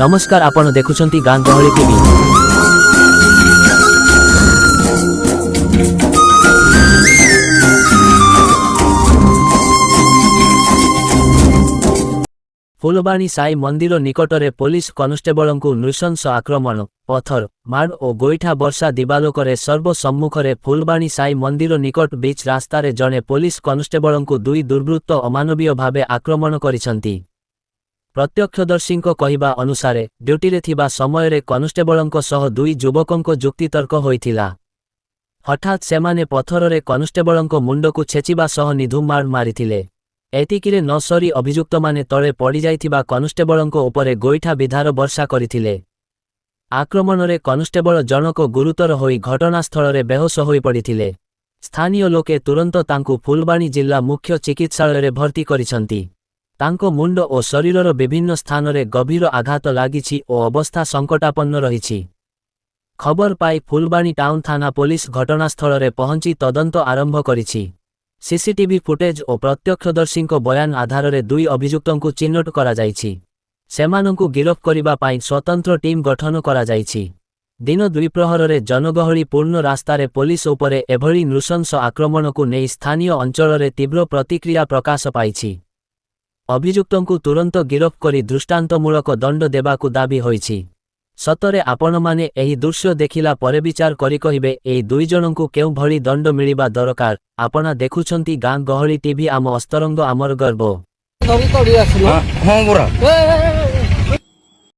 नमस्कार आपण देखुछंती गां गहली टीवी। फुलबाणी साई मंदिर निकटरे पुलिस कॉन्स्टेबल को नृशंस आक्रमण पथर माड़ और गोईठा वर्षा दिबालोकरे सर्वसम्मुखरे फुलबाणी साई मंदिर निकट बीच रास्तारे जने पुलिस कॉन्स्टेबल को दुई दुर्बृत्त अमानवीय भावे आक्रमण करिसंती। प्रत्यक्षदर्शींको कहिबा अनुसारे ड्यूटीरे थिबा समयरे कॉन्स्टेबलंको सह दुई युवकंको जुक्तितर्क होइथिला। हठात सेमाने पथररे कॉन्स्टेबलंको मुंडकु छेचिबा सह निधुम माड़ मारिथिले। एतिकिरे न सरी अभियुक्त माने तळे पड़ी जाइथिबा कॉन्स्टेबलंको उपरे गोईठा विधार वर्षा करिथिले। आक्रमणरे कॉन्स्टेबल जनक गुरुतर होई घटनास्थलरे बेहोश होई पड़िथिले। स्थानीय लोके तुरंत तांकु फुलबाणी जिला मुख्य चिकित्सालयरे भर्ती करिसंती। तांको मुंड और शरीरर विभिन्न स्थानरे गभीर आघात लागिछि और अवस्था संकटापन्न रहिछि। खबर पाई फुलबाणी टाउन थाना पुलिस घटनास्थलरे पहुंची तदंत आरंभ करिछि। सीसीटीवी फुटेज और प्रत्यक्षदर्शींको बयान आधाररे दुई अभियुक्तंकु चिह्नट करा जाइछि। सेमानंकु गिरफ करिबा पाई स्वतंत्र टीम गठन करा जाइछि। दिन द्विप्रहररे जनगहली पूर्ण रास्तारे पुलिस उपरे एभली नृशंस आक्रमणकु नेई स्थानीय अंचलरे तीव्र प्रतिक्रिया प्रकाश पाइछि। अभियुक्तंकु तुरंत गिरफ करी दृष्टांतमूलक दंड देबाकु दाबी होइछि। सतरे आपणमाने एही दृश्य देखिला परे विचार करी कहिबे एही दुई जनंकु केउ भली दंड मिलिबा दरकार। आपना देखुछंती गां गहली टीवी आम अस्तरंग आमर गर्व। हां बोरा